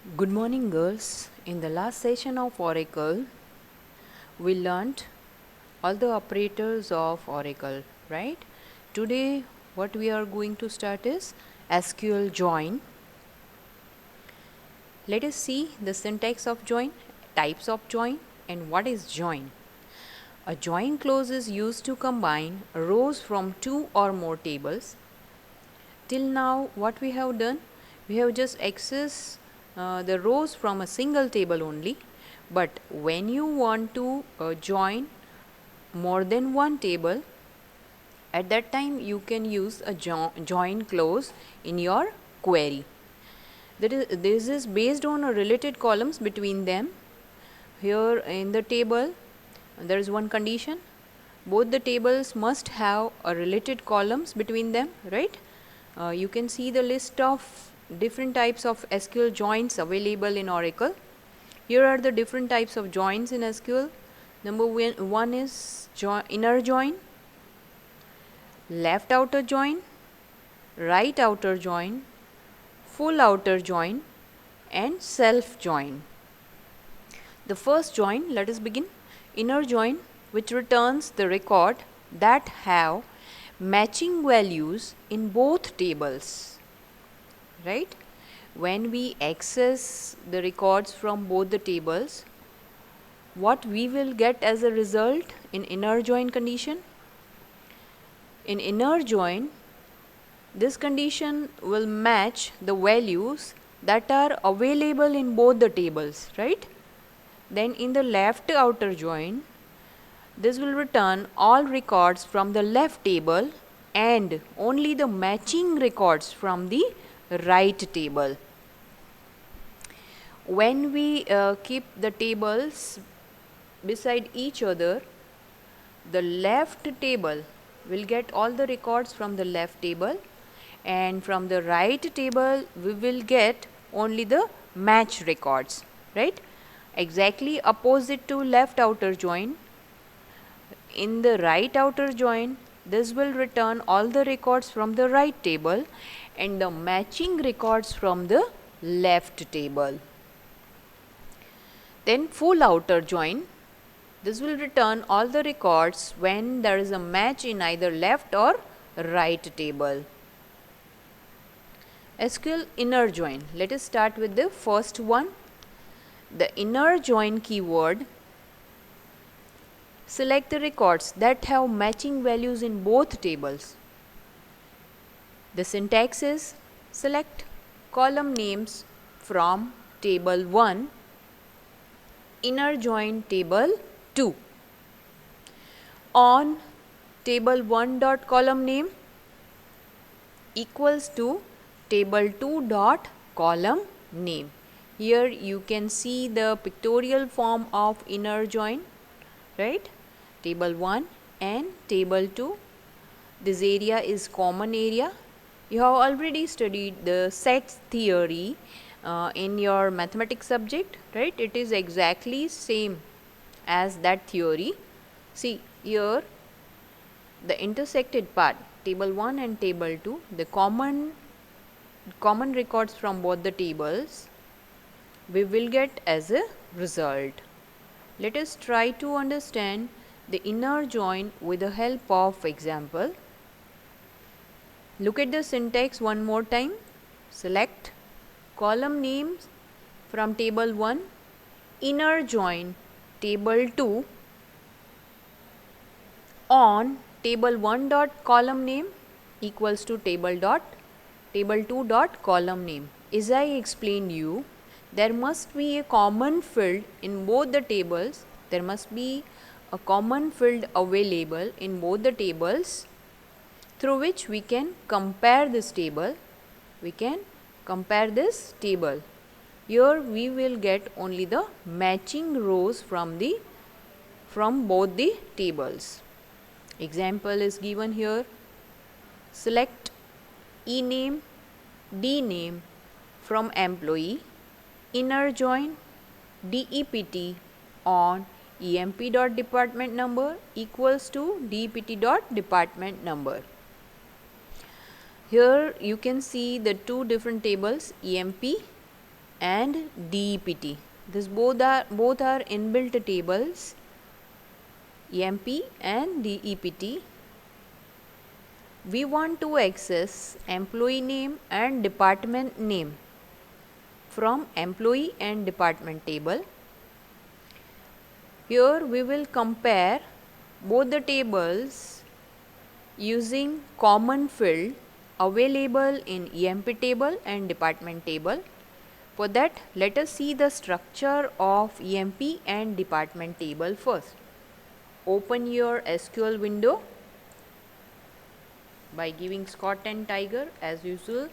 Good morning, girls. In the last session of Oracle, we learnt all the operators of Oracle, right? Today, what we are going to start is SQL join. Let us see the syntax of join, types of join, and what is join. A join clause is used to combine rows from two or more tables. Till now, what we have done, we have just accessed the rows from a single table only. But when you want to join more than one table, at that time you can use a join clause in your query. This is based on a related columns between them. Here in the table, there is one condition. Both the tables must have a related columns between them, right? You can see the list of different types of SQL joins available in Oracle. Here are the different types of joins in SQL. Number one is inner join, left outer join, right outer join, full outer join, and self join. The first join, let us begin. Inner join, which returns the record that have matching values in both tables, right? When we access the records from both the tables, what we will get as a result in inner join condition? In inner join, this condition will match the values that are available in both the tables, right? Then in the left outer join, this will return all records from the left table and only the matching records from the right table. When we keep the tables beside each other, the left table will get all the records from the left table, and from the right table we will get only the match records, right? Exactly opposite to left outer join. In the right outer join, this will return all the records from the right table and the matching records from the left table. Then full outer join, this will return all the records when there is a match in either left or right table. SQL inner join. Let us start with the first one. The inner join keyword. Select the records that have matching values in both tables. The syntax is select column names from table 1, inner join table 2. On table 1 dot column name equals to table 2 dot column name. Here you can see the pictorial form of inner join, right? Table 1 and table 2. This area is common area. You have already studied the sets theory in your mathematics subject, right? It is exactly same as that theory. See here the intersected part, table 1 and table 2, the common records from both the tables we will get as a result. Let us try to understand the inner join with the help of example. Look at the syntax one more time. Select column names from table 1, inner join table 2 on table 1 dot column name equals to table 2 dot column name. As I explained you, there must be a common field in both the tables. There must be a common field available in both the tables through which we can compare this table. Here we will get only the matching rows from both the tables. Example is given here. Select ename, dname from employee, inner join dept on emp dot department number equals to dept dot department number. Here you can see the two different tables, emp and DEPT. This both are inbuilt tables, EMP and DEPT. We want to access employee name and department name from employee and department table. Here we will compare both the tables using common field available in EMP table and department table. For that, let us see the structure of EMP and department table first. Open your SQL window by giving Scott and Tiger as usual.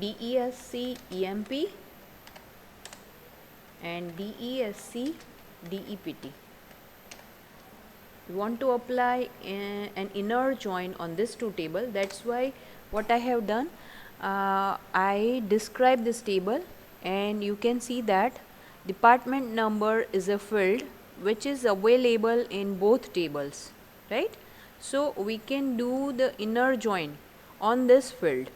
DESC EMP and DESC DEPT. We want to apply an inner join on this two table. That's why what I have done, I describe this table, and you can see that department number is a field which is available in both tables, right? So we can do the inner join on this field.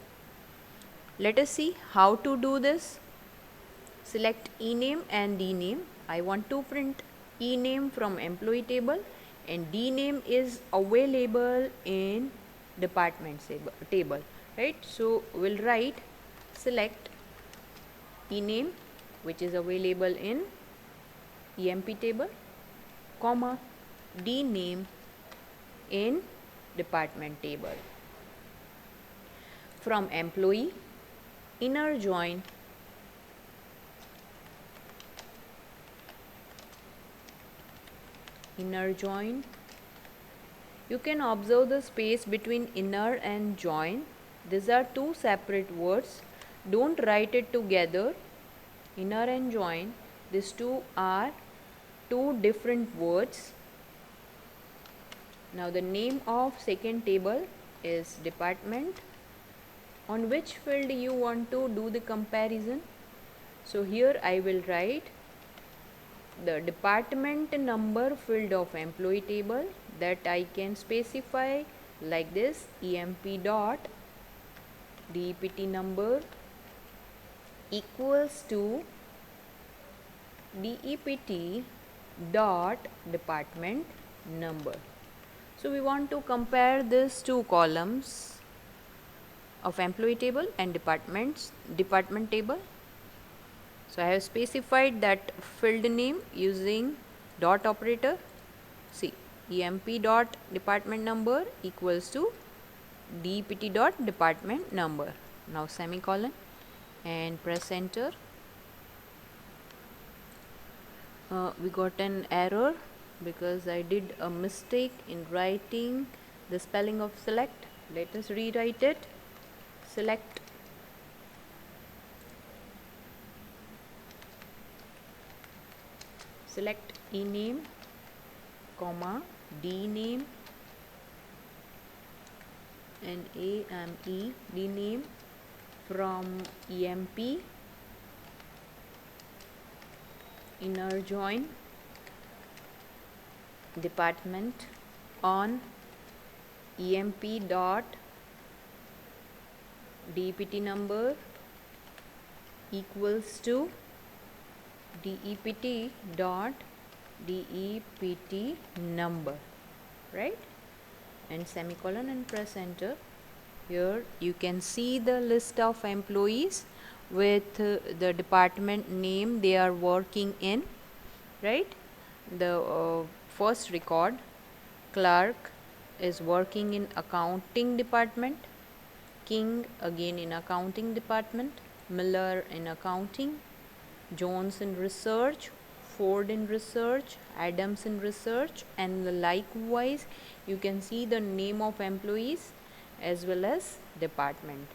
Let us see how to do this. Select ename and dname. I want to print ename from employee table and dname is available in department table, right? So we'll write select ename, which is available in EMP table, comma dname in department table. From employee, inner join you can observe the space between inner and join. These are two separate words. Don't write it together. Inner and join, these two are two different words. Now the name of second table is department. On which field you want to do the comparison? So here I will write the department number field of employee table, that I can specify like this: EMP dot DEPT number equals to DEPT dot department number. So we want to compare these two columns of employee table and department table. So I have specified that field name using dot operator. See, EMP dot department number equals to DEPT dot department number. Now semicolon and press enter. We got an error because I did a mistake in writing the spelling of select. Let us rewrite it. Select ename, comma dname and AME dname from EMP, inner join department on EMP dot DEPT number equals to DEPT dot DEPT number, right? And semicolon and press enter. Here you can see the list of employees with the department name they are working in, right? The first record, clerk is working in accounting department, King again in accounting department, Miller in accounting, Jones in research, Ford in research, Adams in research, and likewise you can see the name of employees as well as department.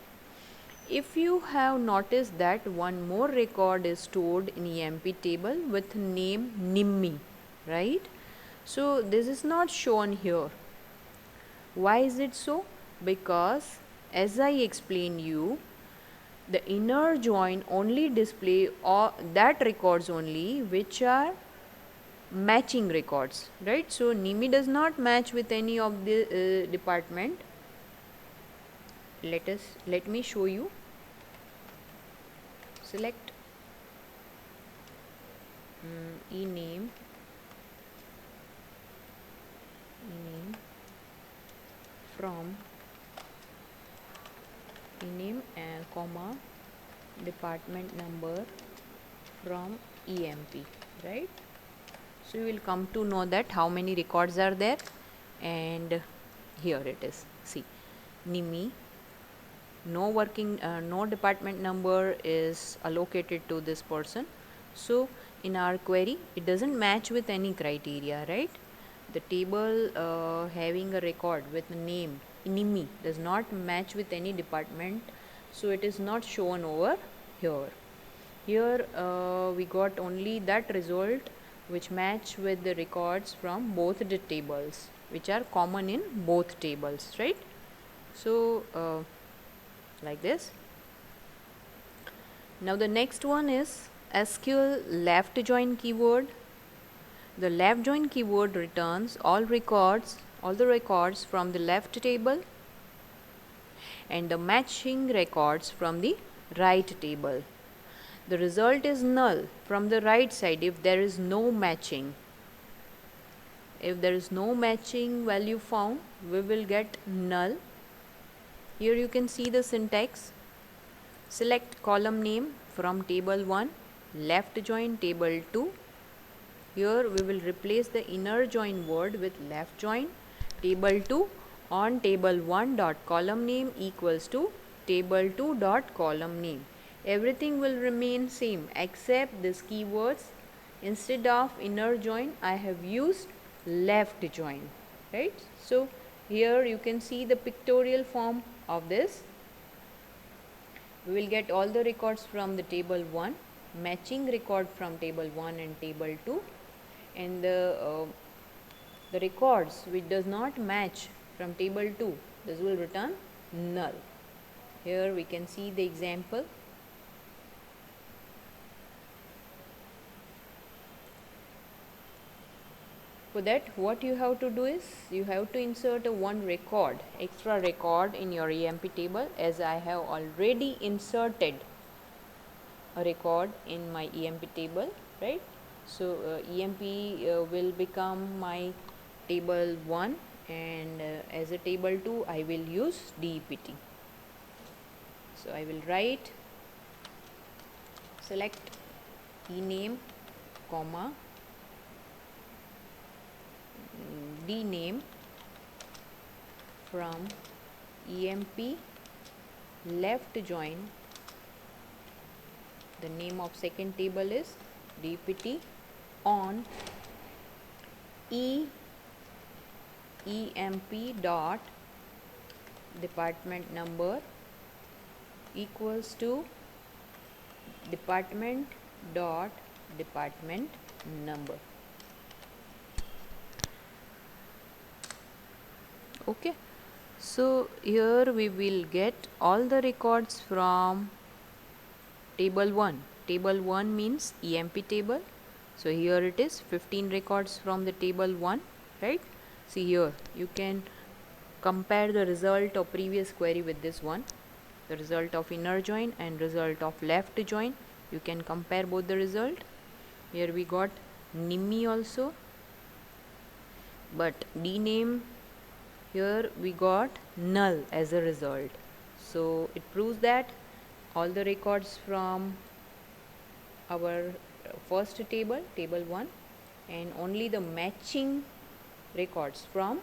If you have noticed that one more record is stored in EMP table with name NIMMI, right? So this is not shown here. Why is it so? Because as I explained you, the inner join only display or that records only which are matching records, right? So NIMI does not match with any of the department. Let me show you. Select ename from ename comma department number from EMP, right? So you will come to know that how many records are there, and here it is. See, NIMI, no department number is allocated to this person. So in our query it doesn't match with any criteria, right? The table having a record with name NIMI does not match with any department, so it is not shown over here. Here we got only that result which match with the records from both the tables, which are common in both tables, right? So like this. Now the next one is SQL left join keyword. The left join keyword returns all the records from the left table and the matching records from the right table. The result is null from the right side if there is no matching. If there is no matching value found, we will get null. Here you can see the syntax. Select column name from table 1, left join table 2. Here we will replace the inner join word with left join table 2 on table 1 dot column name equals to table 2 dot column name. Everything will remain same except this keywords. Instead of inner join I have used left join, right? So here you can see the pictorial form of this. We will get all the records from the table 1, matching record from table 1 and table 2, and the records which does not match from table 2, this will return null. Here we can see the example. For that, what you have to do is you have to insert a one extra record in your EMP table, as I have already inserted a record in my EMP table, right? So EMP will become my table 1, and as a table 2 I will use DEPT. So I will write select ename comma dname from EMP left join. The name of second table is DPT on EMP dot department number equals to department dot department number. Okay, so here we will get all the records from table 1. Table 1 means EMP table. So here it is 15 records from the table 1, right? See here you can compare the result of previous query with this one, the result of inner join and result of left join. You can compare both the result. Here we got NIMI also, but dname, here we got null as a result. So it proves that all the records from our first table, table 1, and only the matching records from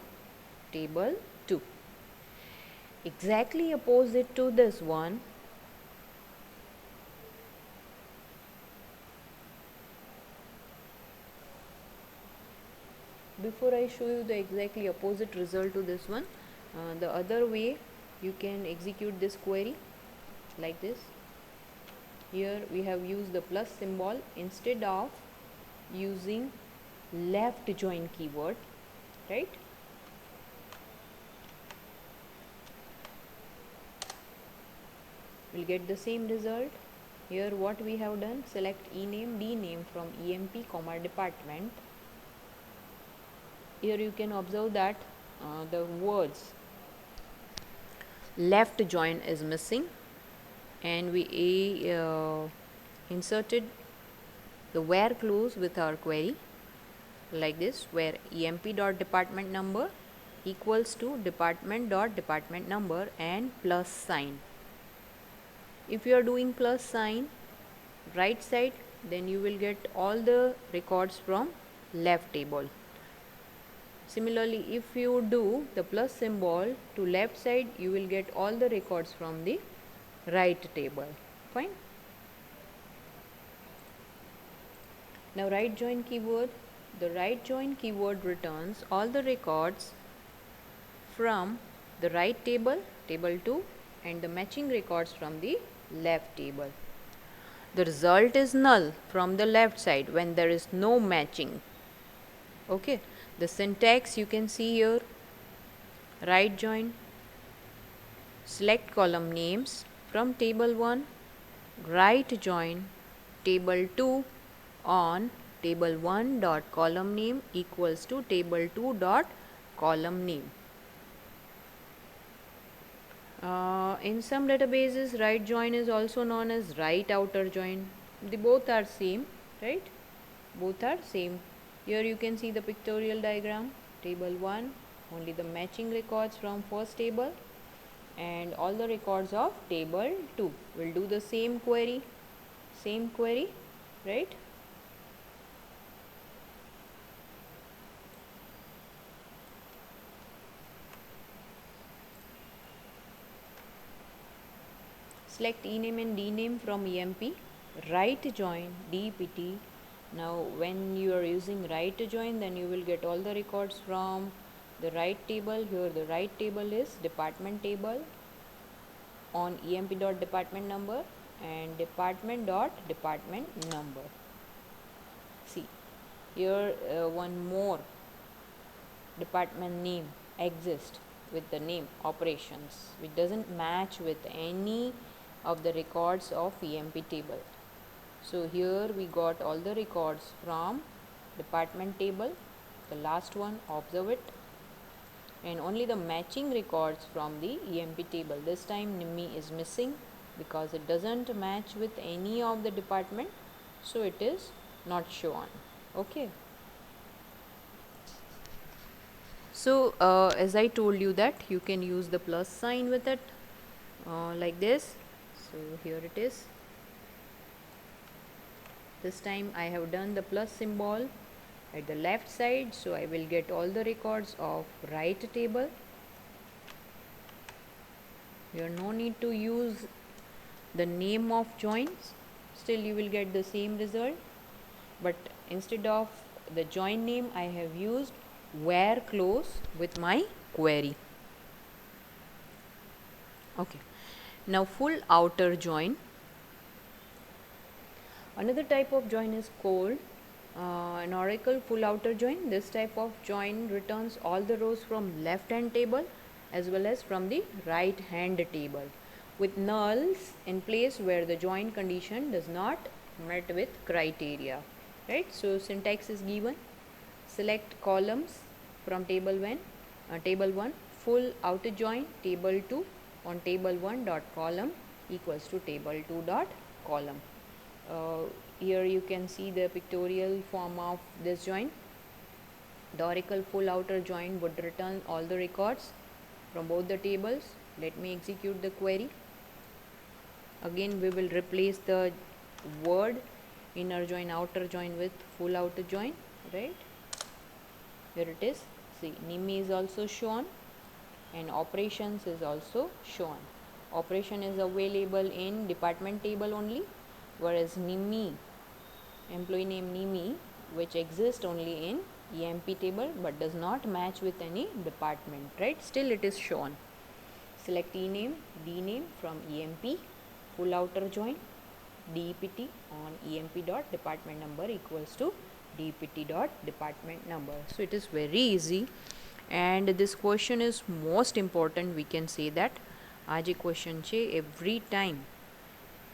table 2. Exactly opposite to this one, before I show you the exactly opposite result to this one, the other way you can execute this query like this. Here we have used the plus symbol instead of using left join keyword, right? We'll get the same result. Here what we have done, select ename dname from EMP comma department here you can observe that the words left join is missing, and we inserted the where clause with our query like this, where emp.department number equals to department.department number and plus sign. If you are doing plus sign right side, then you will get all the records from left table. Similarly, if you do the plus symbol to left side, you will get all the records from the right table. Fine. Now right join keyword. The right join keyword returns all the records from the right table, table 2, and the matching records from the left table. The result is null from the left side when there is no matching. Okay, the syntax you can see here: right join, select column names from table 1, right join table 2 on table 1 dot column name equals to table 2 dot column name. In some databases, right join is also known as right outer join. They both are same, right? Both are same. Here you can see the pictorial diagram. Table 1, only the matching records from first table, and all the records of table 2. We'll do the same query, right? Select ename and dname from emp, right join dpt. Now when you are using right join, then you will get all the records from the right table. Here the right table is department table on emp.department number and department.department number. See here one more department name exists with the name operations, which doesn't match with any of the records of EMP table. So here we got all the records from department table, the last one, observe it, and only the matching records from the EMP table. This time NIMI is missing because it doesn't match with any of the department, so it is not shown. Okay. So as I told you that you can use the plus sign with it like this. So here it is. This time I have done the plus symbol at the left side, so I will get all the records of right table. Here no need to use the name of joins, still you will get the same result, but instead of the join name I have used where clause with my query. Okay, now full outer join. Another type of join is called an Oracle full outer join. This type of join returns all the rows from left hand table as well as from the right hand table with nulls in place where the join condition does not met with criteria, right? So syntax is given: select columns from table 1, full outer join table 2 on table 1 dot column equals to table 2 dot column. Here you can see the pictorial form of this join. The Oracle full outer join would return all the records from both the tables. Let me execute the query. Again we will replace the word inner join outer join with full outer join, right? Here it is. See, NIMI is also shown and operations is also shown. Operation is available in department table only, whereas NIMI, employee name NIMI, which exists only in EMP table but does not match with any department, right? Still it is shown. Select ename, dname from EMP, full outer join, DPT on EMP dot department number equals to DPT dot department number. So it is very easy, and this question is most important. We can say that आज एक question છે every time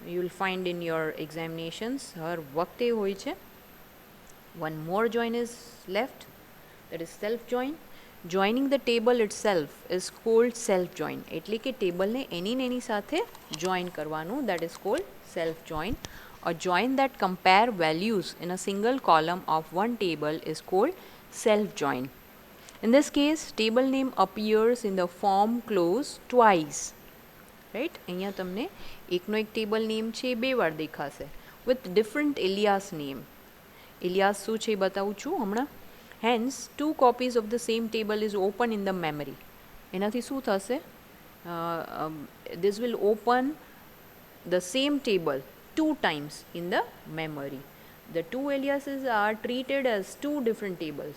you will find in your examinations हर वक्ते होय છે. One more join is left, that is self join. Joining the table itself is called self join. એટલે કે ટેબલને એની સાથે join કરવાનું, that is called self join. A join that compare values in a single column of one table is called self join. In this case, table name appears in the form clause twice. Right? અહીંયા તમને એકનો એક table name છે બે વાર દેખાશે with different alias name. alias શું છે બતાવું છું હમણાં. Hence, two copies of the same table is open in the memory. એનાથી શું થશે? This will open the same table two times in the memory. The two aliases are treated as two different tables.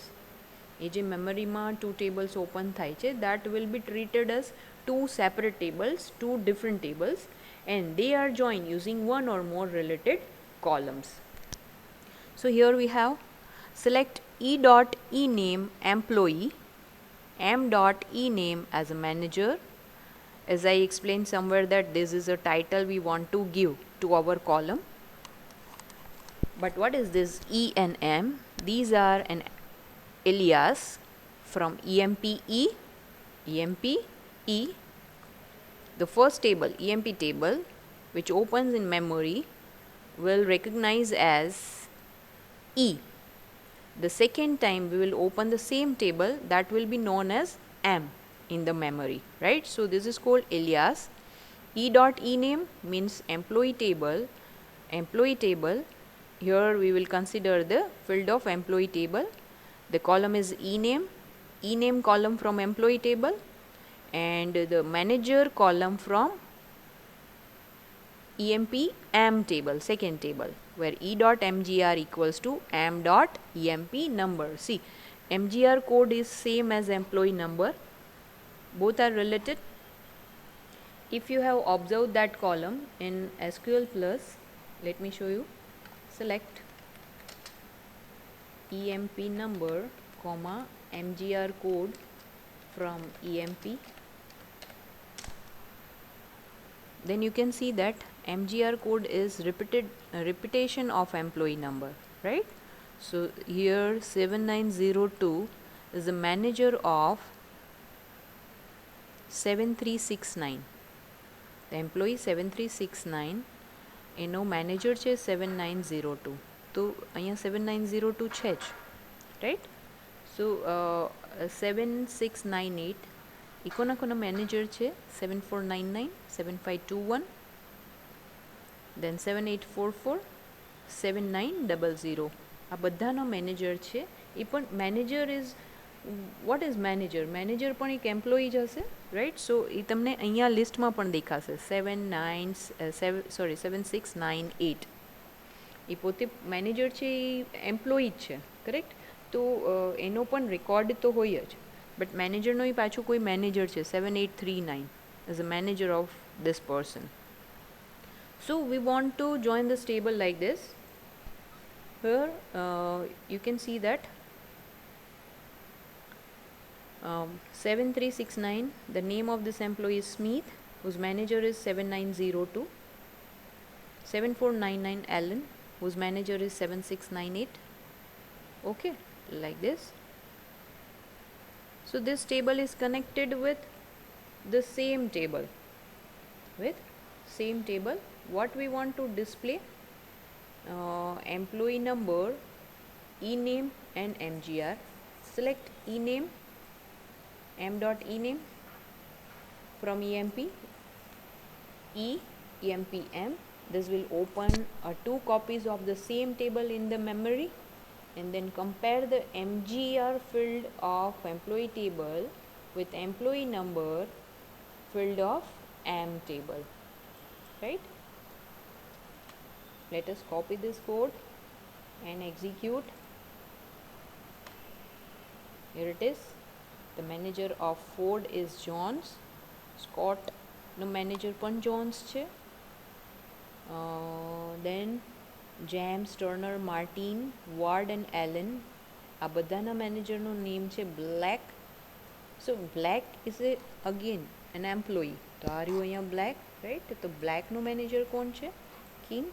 એ જે મેમરીમાં two tables open થાય છે, that will be treated as two separate tables, two different tables, and they are joined using one or more related columns. So here we have select e.ename employee, m.ename as a manager. As I explained somewhere that this is a title we want to give to our column. But what is this E and M? These are an alias from EMPE, EMPE. The first table, EMP table, which opens in memory, will recognize as E. The second time we will open the same table, that will be known as M in the memory, right? So this is called alias. E.ename means employee table. Employee table, here we will consider the field of employee table. The column is ename, ename column from employee table, and the manager column from EMP M table, second table, where E.mgr equals to M.emp number. See, mgr code is same as employee number. Both are related. If you have observed that column in SQL Plus, let me show you. Select EMP number, comma, mgr code from EMP. Then you can see that mgr code is repetition of employee number, right? So here 7902 is the manager of 7369. The employee 7369 એનો manager છે 7902. તો અહીંયા 7902 છે જ, right? સો 7698 એ કોના manager છે? 7499, 7521, then 7844, 7900. આ બધાનો મેનેજર છે. એ પણ manager is what is manager? Manager પણ એક એમ્પ્લોયી જ હશે, રાઈટ? સો એ તમને અહીંયા લિસ્ટમાં પણ દેખાશે 7698. એ પોતે મેનેજર છે, એ એમ્પ્લોયી જ છે, કરેક્ટ? તો એનો પણ રેકોર્ડ તો હોય જ, બટ મેનેજરનો એ પાછું કોઈ મેનેજર છે 7839 as a manager of this person. So we want to join this table like this. Here you can see that 7369, the name of this employee is Smith, whose manager is 7902. 7499 Alan, whose manager is 7698. Okay, like this. So this table is connected with the same table. What we want to display? Employee number, ename and mgr. Select ename, m.ename from emp, emp m. This will open two copies of the same table in the memory, and then compare the mgr field of employee table with employee number field of m table, right? Let us copy this code and execute. Here it is. The manager of Ford is Jones. Scott no manager પણ Jones છે. Then James, Turner, Martin, Ward and Allen, આ બધાના મેનેજરનું name છે Black. So Black is again an employee. તો આ રહ્યું અહીંયા Black, right? તો Black નો મેનેજર કોણ છે? King.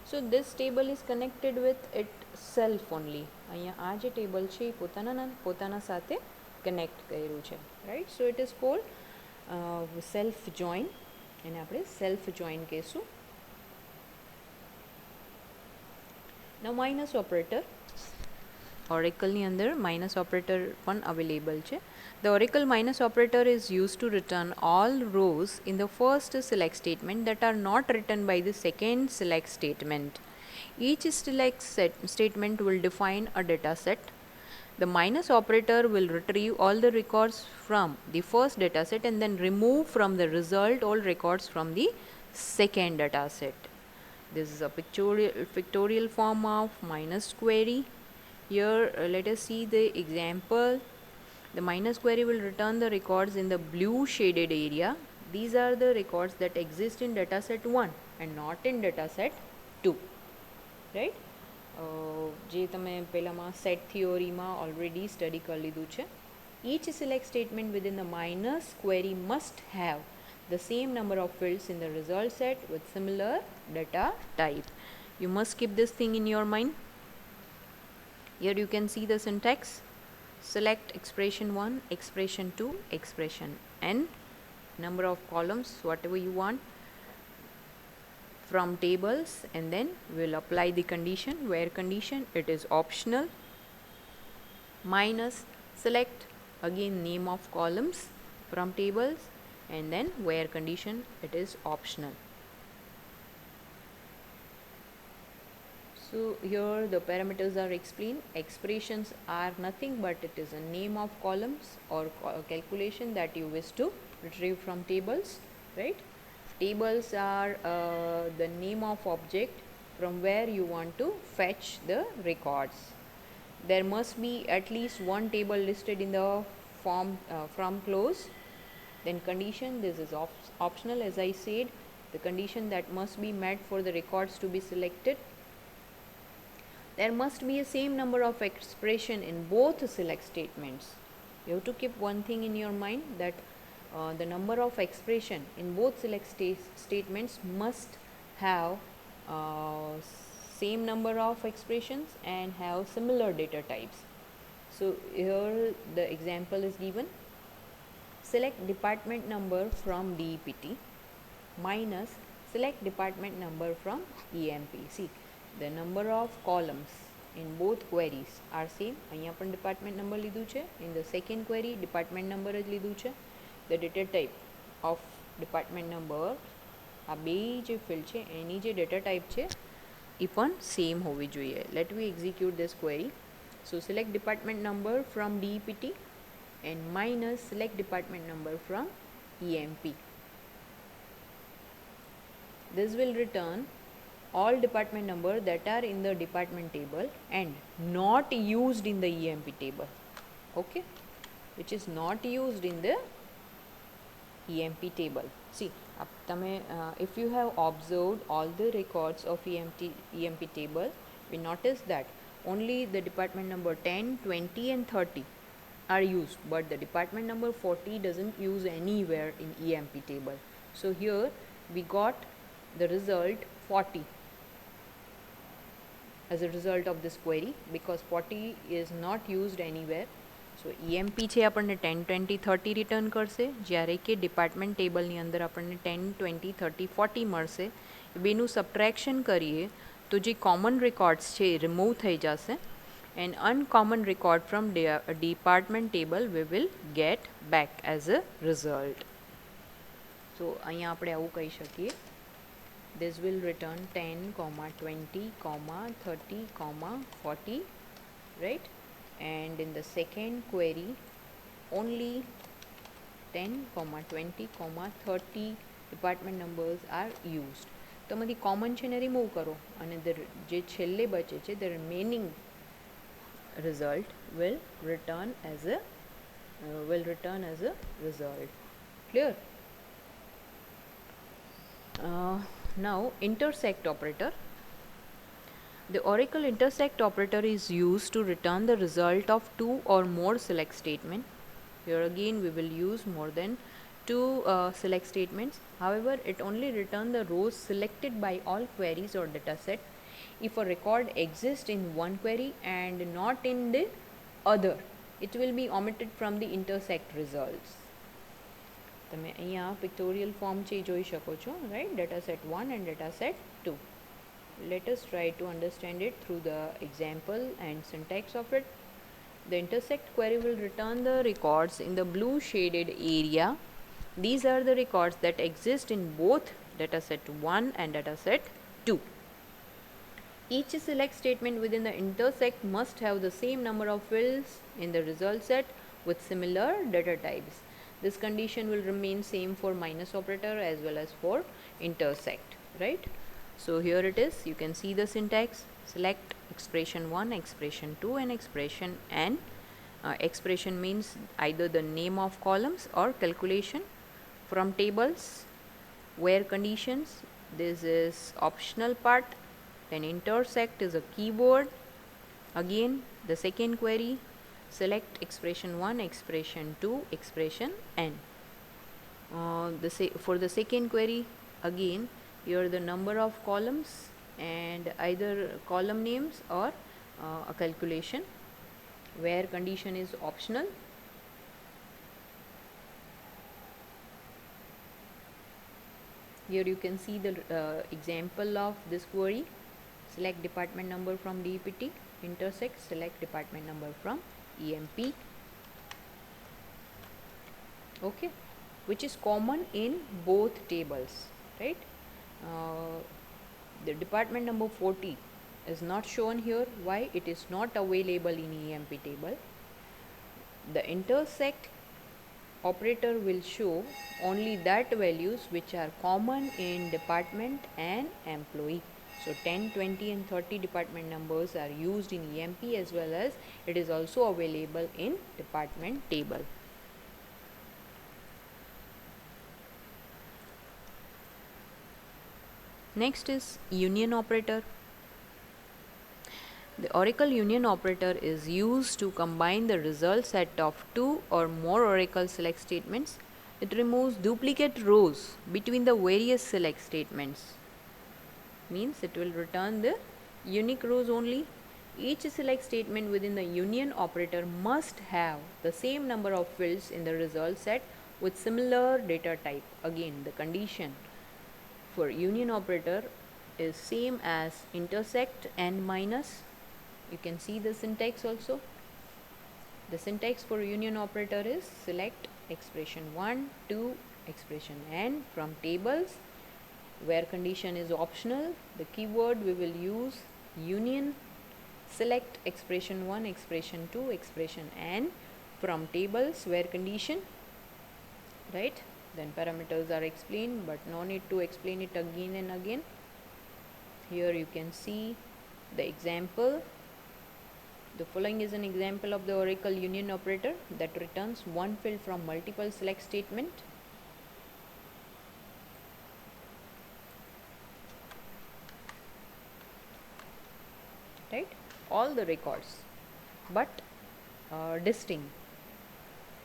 So this table is connected with it self only. અહીંયા આ જે ટેબલ છે એ પોતાના સાથે કનેક્ટ કર્યું છે, right. So it is called self join, એને આપણે સેલ્ફ જોઈન કહીશું. now માઇનસ ઓપરેટર, ઓરેકલની અંદર માઇનસ ઓપરેટર પણ અવેલેબલ છે. The oracle minus operator is used to return all rows in the first select statement that are not written by the second select statement. Each select statement will define a data set. The minus operator will retrieve all the records from the first data set and then remove from the result all records from the second data set. This is a pictorial form of minus query. Here let us see the example. The minus query will return the records in the blue shaded area. These are the records that exist in dataset 1 and not in dataset 2, right. જે તમે પહેલામાં set થિયોરીમાં already study કરી લીધું છે. Each select statement within the minus query must have the same number of fields in the result set with similar data type. You must keep this thing in your mind. Here you can see the syntax. Select expression 1, expression 2, expression n, number of columns whatever you want from tables, and then we'll apply the condition. Where condition, it is optional. Minus, select again name of columns from tables, and then where condition, it is optional. So here the parameters are explained. Expressions are nothing but it is a name of columns or calculation that you wish to retrieve from tables, right. Tables are the name of object from where you want to fetch the records. There must be at least one table listed in the form from close. Then condition, this is optional as I said, the condition that must be met for the records to be selected. There must be a same number of expression in both select statements. You have to keep one thing in your mind, that the number of expression in both select statements must have same number of expressions and have similar data types. So here the example is given. Select department number from DEPT minus select department number from EMP. See, the number of columns in both queries are same. અહીંયા પણ department number લીધું છે. In the second query department number જ લીધું છે. The data type of department number, આ બે જે field છે એની જે data type છે એ પણ same હોવી જોઈએ. Let me execute this query. So select department number from DEPT and minus select department number from EMP. This will return all department number that are in the department table and not used in the EMP table, okay, which is not used in the EMP table. See, if you have observed all the records of EMP table, we notice that only the department number 10, 20 and 30 are used, but the department number 40 doesn't use anywhere in EMP table. So here we got the result 40 as a result of this query, because 40 is not used anywhere. So EMP છે આપણને 10, 20, 30 return કરશે, જ્યારે કે department ટેબલની અંદર આપણને 10, 20, 30, 40 મળશે. બેનું સબટ્રેક્શન કરીએ તો જે કોમન રેકોર્ડ્સ છે એ રિમૂવ થઈ જશે, and uncommon record from department table we will get back as a result. So અહીંયા આપણે આવું કહી શકીએ, this will return 10, 20, 30, 40, right. And in the second query only 10, 20, 30 department numbers are used. તો આમાંથી કોમન છે ને રિમૂવ કરો અને જે છેલ્લે બચે છે the remaining result will return as a result. Clear? Now intersect operator. The Oracle intersect operator is used to return the result of two or more select statement. Here again we will use more than two select statements. However, it only return the rows selected by all queries or dataset if a record exists in one query and not in the other, it will be omitted from the intersect results. તમે અહીંયા pictorial form છે જોઈ શકો છો, right? Dataset 1 and dataset 2. Let us try to understand it through the example and syntax of it. The intersect query will return the records in the blue shaded area. These are the records that exist in both dataset 1 and dataset 2. Each select statement within the intersect must have the same number of fields in the result set with similar data types. This condition will remain same for minus operator as well as for intersect, right? So here it is, you can see the syntax. Select expression 1, expression 2 and expression n. Expression means either the name of columns or calculation from tables. Where conditions, this is optional part. Then intersect is a keyword. Again the second query, select expression 1, expression 2, expression n. For the second query, again here the number of columns and either column names or a calculation. Where condition is optional. Here you can see the example of this query. Select department number from DPT. Intersect, select department number from EMP. Okay, which is common in both tables, right? The department number 40 is not shown here. Why? It is not available in EMP table. The intersect operator will show only that values which are common in department and employee. So 10, 20 and 30 department numbers are used in EMP as well as it is also available in department table. Next is union operator. The Oracle union operator is used to combine the result set of two or more Oracle select statements. It removes duplicate rows between the various select statements. Means it will return the unique rows only. Each select statement within the union operator must have the same number of fields in the result set with similar data type. Again, the condition for union operator is same as intersect and minus. You can see the syntax also. The syntax for union operator is select expression 1, 2, expression n from tables. Where condition is optional, the keyword we will use union. Select expression 1, expression 2, expression n from tables. Where condition, right? Then parameters are explained, but no need to explain it again and again. Here you can see the example. The following is an example of the Oracle union operator that returns one field from multiple select statement. Right? All the records, but distinct,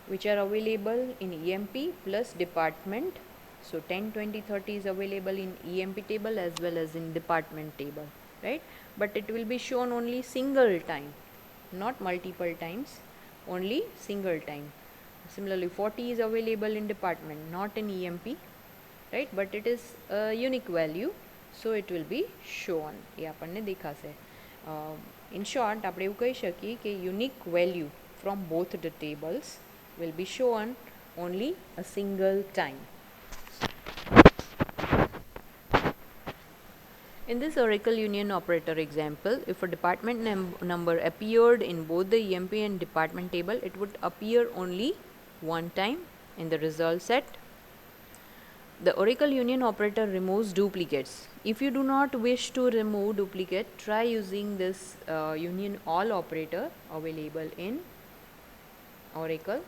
which are available in EMP plus department. So 10, 20, 30 is available in EMP table as well as in department table, right? But it will be shown only single time, not multiple times, only single time. Similarly, 40 is available in department, not in EMP, right? But it is a unique value, so it will be shown. એ આપણને દેખાશે. In short, આપણે એવું કહી શકીએ કે unique value from both the tables will be shown only a single time. In this Oracle union operator example, if a department number appeared in both the EMP and department table, it would appear only one time in the result set. The Oracle union operator removes duplicates. If you do not wish to remove duplicate, try using this union all operator available in Oracle.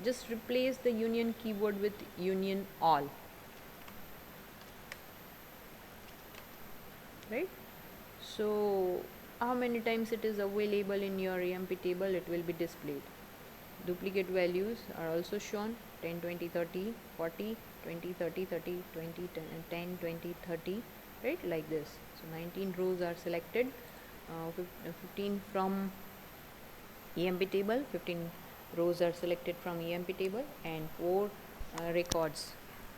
Just replace the union keyword with union all. Right? So how many times it is available in your EMP table, it will be displayed. Duplicate values are also shown: 10, 20, 30, 40, 20, 30, 30, 20, 10, 20, 30, right, like this. So 19 rows are selected, 15 from EMP table, 15 rows are selected from EMP table, and 4 records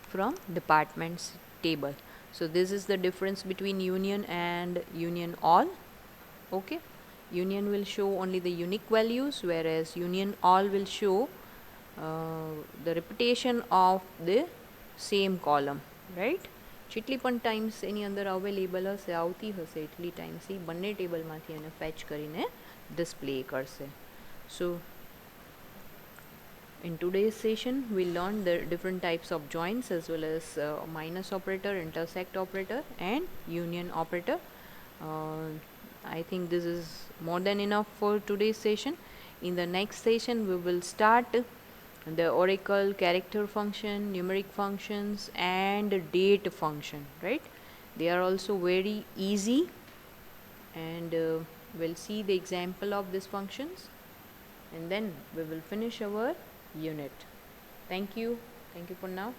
from departments table. So this is the difference between union and union all. Okay, union will show only the unique values, whereas union all will show the repetition of the same column, right? જેટલી પણ times એની અંદર available હશે, આવતી હશે એટલી times એ બંને ટેબલમાંથી એને fetch કરીને ડિસ્પ્લે કરશે. So in today's session we learned the different types of joins as well as minus operator, intersect operator and union operator. I think this is more than enough for today's session. In the next session we will start the oracle, character function, numeric functions and date function, right? They are also very easy, and we'll see the example of these functions, and then we will finish our unit. Thank you for now.